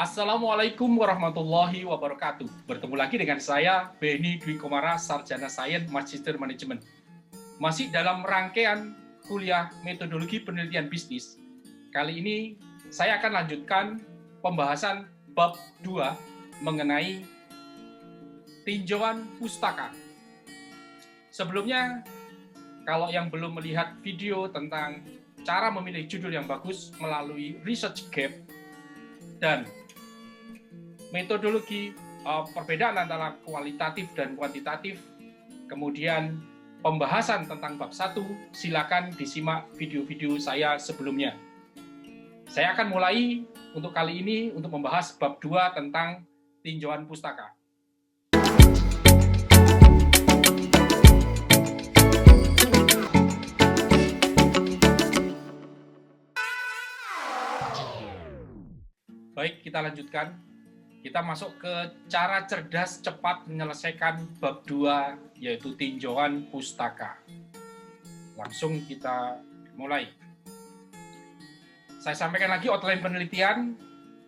Assalamualaikum warahmatullahi wabarakatuh. Bertemu lagi dengan saya, Beni Dwi Komara, Sarjana Sains Magister Manajemen. Masih dalam rangkaian kuliah metodologi penelitian bisnis. Kali ini saya akan lanjutkan pembahasan bab 2 mengenai tinjauan pustaka. Sebelumnya, kalau yang belum melihat video tentang cara memilih judul yang bagus melalui ResearchGate dan metodologi perbedaan antara kualitatif dan kuantitatif, kemudian pembahasan tentang bab 1, silakan disimak video-video saya sebelumnya. Saya akan mulai untuk kali ini untuk membahas bab 2 tentang tinjauan pustaka. Baik, kita lanjutkan. Kita masuk ke cara cerdas cepat menyelesaikan bab 2, yaitu tinjauan pustaka. Langsung kita mulai. Saya sampaikan lagi outline penelitian.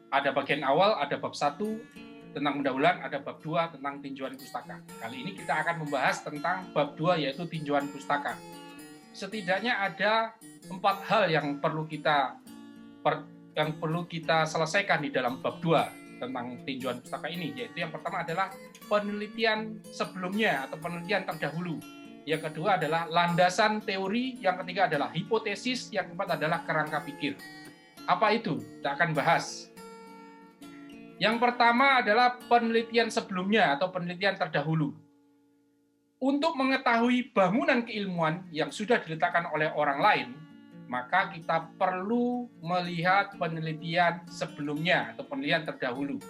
Ada bagian awal, ada bab 1 tentang pendahuluan, ada bab 2 tentang tinjauan pustaka. Kali ini kita akan membahas tentang bab 2, yaitu tinjauan pustaka. Setidaknya ada 4 hal yang perlu kita selesaikan di dalam bab 2 tentang tinjauan pustaka ini, yaitu yang pertama adalah penelitian sebelumnya atau penelitian terdahulu. Yang kedua adalah landasan teori, yang ketiga adalah hipotesis, yang keempat adalah kerangka pikir. Apa itu? Kita akan bahas. Yang pertama adalah penelitian sebelumnya atau penelitian terdahulu. Untuk mengetahui bangunan keilmuan yang sudah diletakkan oleh orang lain, maka kita perlu melihat penelitian sebelumnya atau penelitian terdahulu.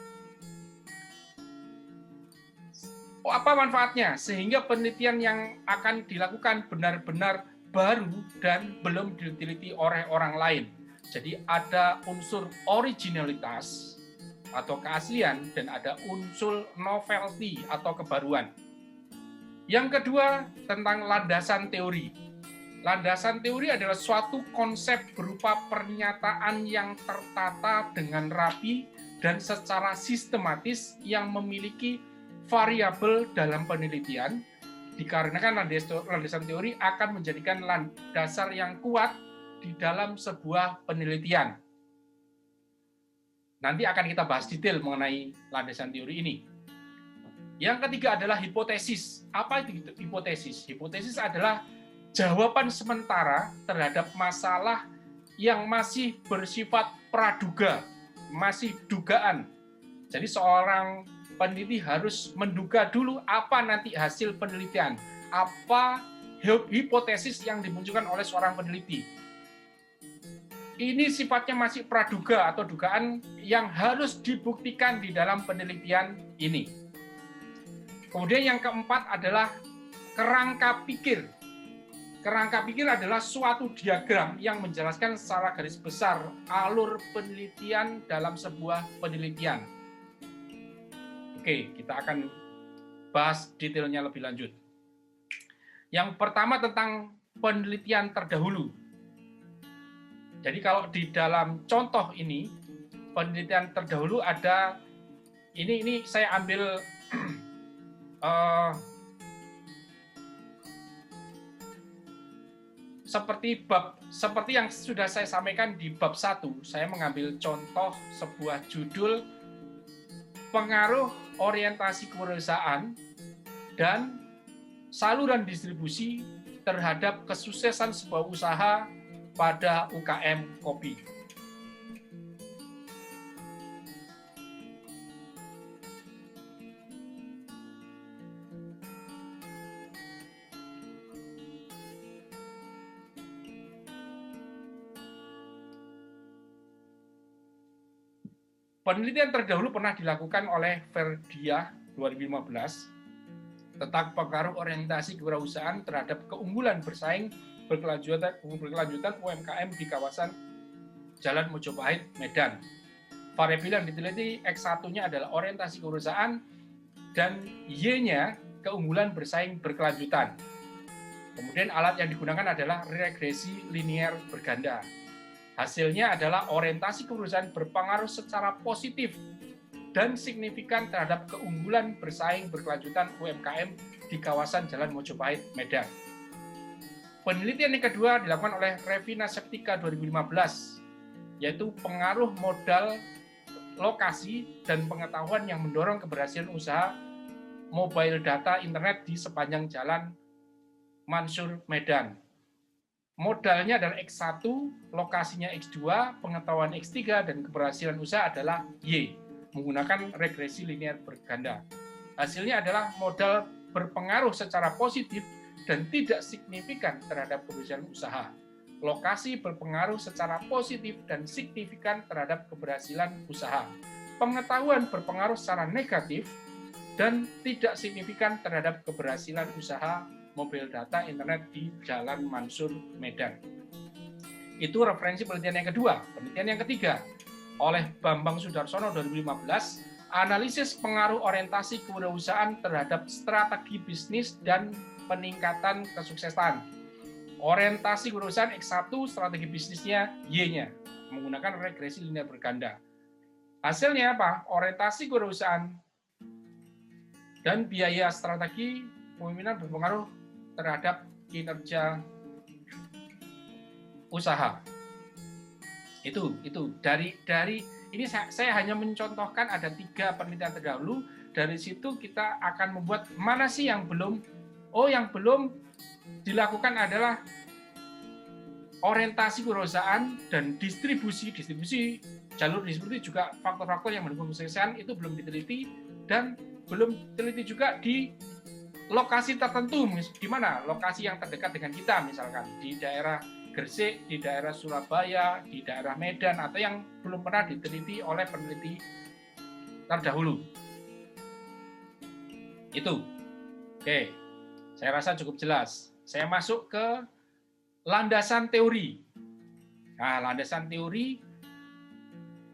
Apa manfaatnya? Sehingga penelitian yang akan dilakukan benar-benar baru dan belum diteliti oleh orang lain. Jadi ada unsur originalitas atau keaslian dan ada unsur novelty atau kebaruan. Yang kedua, tentang landasan teori. Landasan teori adalah suatu konsep berupa pernyataan yang tertata dengan rapi dan secara sistematis yang memiliki variabel dalam penelitian, dikarenakan landasan teori akan menjadikan dasar yang kuat di dalam sebuah penelitian. Nanti akan kita bahas detail mengenai landasan teori ini. Yang ketiga adalah hipotesis. Apa itu hipotesis? Hipotesis adalah jawaban sementara terhadap masalah yang masih bersifat praduga, masih dugaan. Jadi seorang peneliti harus menduga dulu apa nanti hasil penelitian, apa hipotesis yang dimunculkan oleh seorang peneliti. Ini sifatnya masih praduga atau dugaan yang harus dibuktikan di dalam penelitian ini. Kemudian yang keempat adalah kerangka pikir. Kerangka pikir adalah suatu diagram yang menjelaskan secara garis besar alur penelitian dalam sebuah penelitian. Oke, kita akan bahas detailnya lebih lanjut. Yang pertama tentang penelitian terdahulu. Jadi kalau di dalam contoh ini, penelitian terdahulu ada, ini saya ambil seperti yang sudah saya sampaikan di bab 1, saya mengambil contoh sebuah judul pengaruh orientasi kewirausahaan dan saluran distribusi terhadap kesuksesan sebuah usaha pada UKM kopi. Penelitian terdahulu pernah dilakukan oleh Verdia 2015 tentang pengaruh orientasi kewirausahaan terhadap keunggulan bersaing berkelanjutan UMKM di kawasan Jalan Mojopahit, Medan. Variabel yang diteliti X1-nya adalah orientasi kewirausahaan dan Y-nya keunggulan bersaing berkelanjutan. Kemudian alat yang digunakan adalah regresi linier berganda. Hasilnya adalah orientasi kewirausahaan berpengaruh secara positif dan signifikan terhadap keunggulan bersaing berkelanjutan UMKM di kawasan Jalan Mojopahit, Medan. Penelitian yang kedua dilakukan oleh Revina Septika 2015, yaitu pengaruh modal, lokasi, dan pengetahuan yang mendorong keberhasilan usaha mobile data internet di sepanjang Jalan Mansur, Medan. Modalnya adalah X1, lokasinya X2, pengetahuan X3, dan keberhasilan usaha adalah Y, menggunakan regresi linear berganda. Hasilnya adalah modal berpengaruh secara positif dan tidak signifikan terhadap keberhasilan usaha. Lokasi berpengaruh secara positif dan signifikan terhadap keberhasilan usaha. Pengetahuan berpengaruh secara negatif dan tidak signifikan terhadap keberhasilan usaha mobil data internet di Jalan Mansur, Medan. Itu referensi penelitian yang kedua. Penelitian yang ketiga oleh Bambang Sudarsono 2015, analisis pengaruh orientasi kewirausahaan terhadap strategi bisnis dan peningkatan kesuksesan. Orientasi kewirausahaan X1, strategi bisnisnya Y-nya, menggunakan regresi linear berganda. Hasilnya apa? Orientasi kewirausahaan dan biaya strategi pemimpinan berpengaruh terhadap kinerja usaha. Itu dari ini saya hanya mencontohkan ada 3 penelitian terdahulu. Dari situ kita akan membuat mana sih yang belum. Yang belum dilakukan adalah orientasi kewirausahaan dan distribusi jalur distribusi juga faktor-faktor yang mendukung kesuksesan itu belum diteliti, dan belum diteliti juga di lokasi tertentu, di mana lokasi yang terdekat dengan kita, misalkan di daerah Gresik, di daerah Surabaya, di daerah Medan, atau yang belum pernah diteliti oleh peneliti terdahulu. Itu. Oke, saya rasa cukup jelas. Saya masuk ke landasan teori. Nah, landasan teori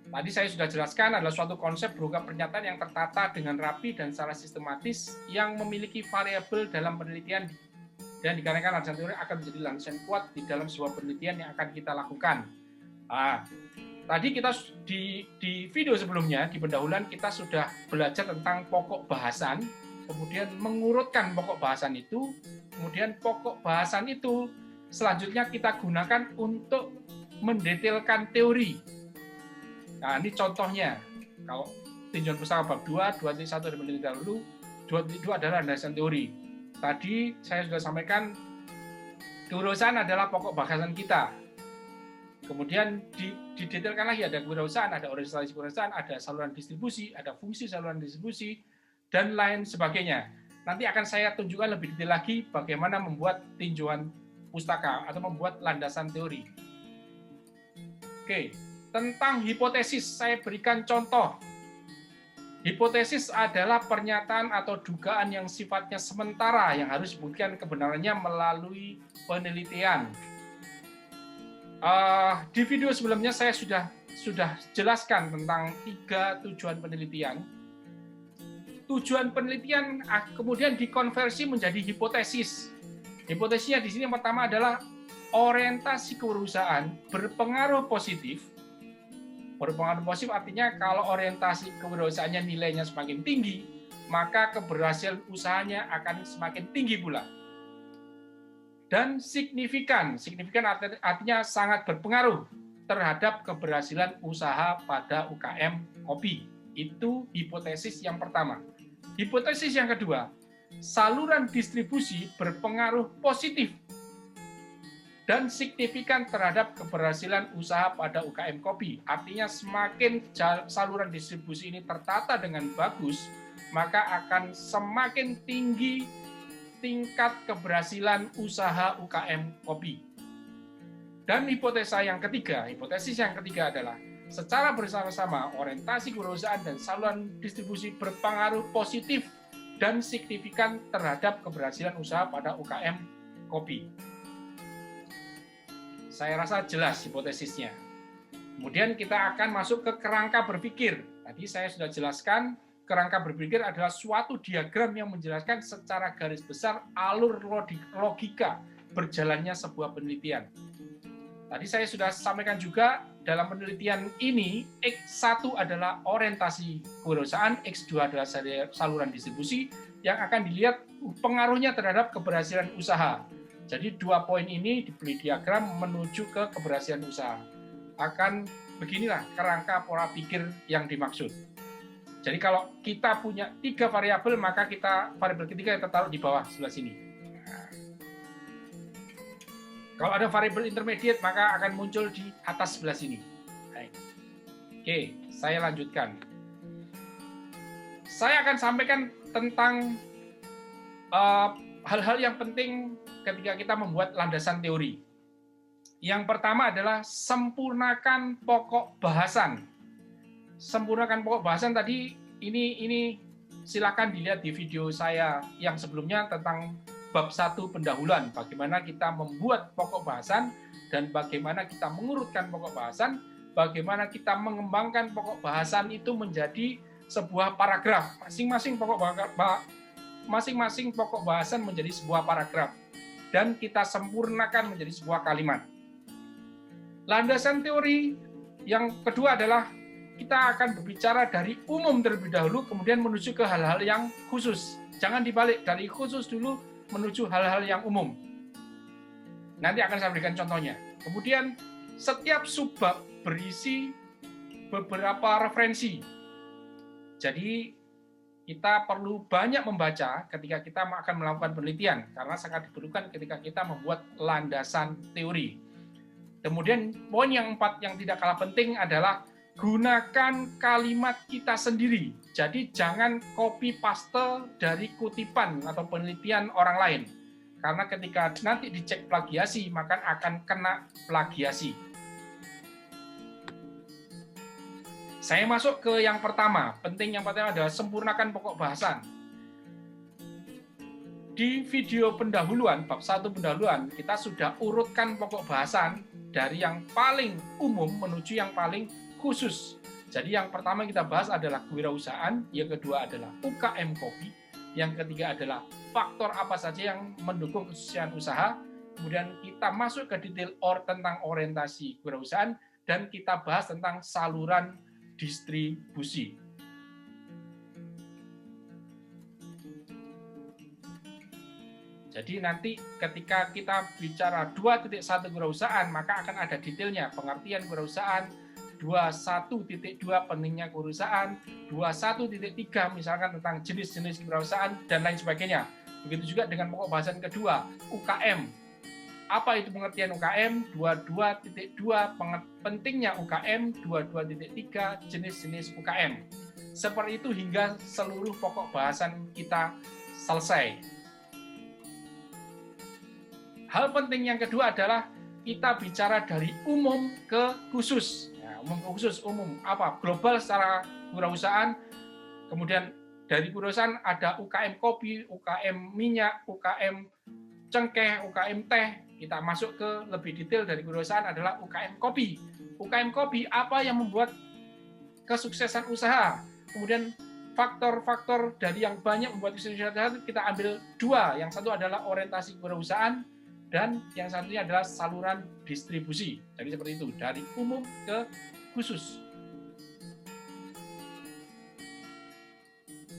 tadi saya sudah jelaskan adalah suatu konsep berupa pernyataan yang tertata dengan rapi dan secara sistematis yang memiliki variabel dalam penelitian, dan dikarenakan landasan teori akan menjadi landasan kuat di dalam sebuah penelitian yang akan kita lakukan. Tadi kita di video sebelumnya, di pendahuluan kita sudah belajar tentang pokok bahasan, kemudian mengurutkan pokok bahasan itu, kemudian pokok bahasan itu selanjutnya kita gunakan untuk mendetailkan teori. Nah, ini contohnya. Kalau tinjauan pustaka bab 2, 2.1 dari penelitian dahulu, 2.2 adalah landasan teori. Tadi saya sudah sampaikan, kewirausahaan adalah pokok bahasan kita. Kemudian didetailkan lagi, ada kewirausahaan, ada organisasi kewirausahaan, ada saluran distribusi, ada fungsi saluran distribusi, dan lain sebagainya. Nanti akan saya tunjukkan lebih detail lagi bagaimana membuat tinjauan pustaka atau membuat landasan teori. Oke. Tentang hipotesis, saya berikan contoh. Hipotesis adalah pernyataan atau dugaan yang sifatnya sementara yang harus dibuktikan kebenarannya melalui penelitian. Di video sebelumnya saya sudah jelaskan tentang 3 tujuan penelitian. Tujuan penelitian kemudian dikonversi menjadi hipotesis. Hipotesisnya di sini yang pertama adalah orientasi kewirausahaan berpengaruh positif. Berpengaruh positif artinya kalau orientasi kewirausahaannya nilainya semakin tinggi, maka keberhasilan usahanya akan semakin tinggi pula. Dan signifikan artinya sangat berpengaruh terhadap keberhasilan usaha pada UKM kopi. Itu hipotesis yang pertama. Hipotesis yang kedua, saluran distribusi berpengaruh positif dan signifikan terhadap keberhasilan usaha pada UKM kopi. Artinya semakin saluran distribusi ini tertata dengan bagus, maka akan semakin tinggi tingkat keberhasilan usaha UKM kopi. Dan hipotesis yang ketiga adalah secara bersama-sama orientasi kewirausahaan dan saluran distribusi berpengaruh positif dan signifikan terhadap keberhasilan usaha pada UKM kopi. Saya rasa jelas hipotesisnya. Kemudian kita akan masuk ke kerangka berpikir. Tadi saya sudah jelaskan, kerangka berpikir adalah suatu diagram yang menjelaskan secara garis besar alur logika berjalannya sebuah penelitian. Tadi saya sudah sampaikan juga dalam penelitian ini, X1 adalah orientasi kewirausahaan, X2 adalah saluran distribusi yang akan dilihat pengaruhnya terhadap keberhasilan usaha. Jadi 2 poin ini diberi diagram menuju ke keberhasilan usaha. Akan beginilah kerangka pola pikir yang dimaksud. Jadi kalau kita punya 3 variabel, maka variabel ketiga kita taruh di bawah sebelah sini. Kalau ada variabel intermediate, maka akan muncul di atas sebelah sini. Baik. Oke, saya lanjutkan. Saya akan sampaikan tentang hal-hal yang penting ketika kita membuat landasan teori. Yang pertama adalah sempurnakan pokok bahasan. Sempurnakan pokok bahasan tadi, ini silakan dilihat di video saya yang sebelumnya tentang bab 1 pendahuluan, bagaimana kita membuat pokok bahasan dan bagaimana kita mengurutkan pokok bahasan, bagaimana kita mengembangkan pokok bahasan itu menjadi sebuah paragraf. Masing-masing pokok bahasan menjadi sebuah paragraf dan kita sempurnakan menjadi sebuah kalimat. Landasan teori yang kedua adalah kita akan berbicara dari umum terlebih dahulu, kemudian menuju ke hal-hal yang khusus. Jangan dibalik, dari khusus dulu menuju hal-hal yang umum. Nanti akan saya berikan contohnya. Kemudian setiap subbab berisi beberapa referensi. Jadi kita perlu banyak membaca ketika kita akan melakukan penelitian, karena sangat diperlukan ketika kita membuat landasan teori. Kemudian poin yang 4 yang tidak kalah penting adalah gunakan kalimat kita sendiri. Jadi jangan copy paste dari kutipan atau penelitian orang lain. Karena ketika nanti dicek plagiasi, maka akan kena plagiasi. Saya masuk ke yang pertama. Penting yang pertama adalah sempurnakan pokok bahasan. Di video pendahuluan, bab 1 pendahuluan, kita sudah urutkan pokok bahasan dari yang paling umum menuju yang paling khusus. Jadi yang pertama kita bahas adalah kewirausahaan, yang kedua adalah UKM kopi, yang ketiga adalah faktor apa saja yang mendukung kesuksesan usaha, kemudian kita masuk ke detail tentang orientasi kewirausahaan, dan kita bahas tentang saluran distribusi. Jadi nanti ketika kita bicara 2.1 kewirausahaan, maka akan ada detailnya, pengertian kewirausahaan, 21.2 pentingnya kewirausahaan, 21.3 misalkan tentang jenis-jenis kewirausahaan dan lain sebagainya. Begitu juga dengan pokok bahasan kedua, UKM. Apa itu pengertian UKM? 22.2 pentingnya UKM, 22.3 jenis-jenis UKM. Seperti itu hingga seluruh pokok bahasan kita selesai. Hal penting yang kedua adalah kita bicara dari umum ke khusus. Umum ke khusus, umum apa? Global secara kewirausahaan, kemudian dari kewirausahaan ada UKM kopi, UKM minyak, UKM cengkeh, UKM teh. Kita masuk ke lebih detail dari kewirausahaan adalah UKM kopi. UKM kopi apa yang membuat kesuksesan usaha? Kemudian faktor-faktor dari yang banyak membuat kesuksesan usaha kita ambil 2. Yang satu adalah orientasi kewirausahaan, dan yang satunya adalah saluran distribusi. Jadi seperti itu, dari umum ke khusus.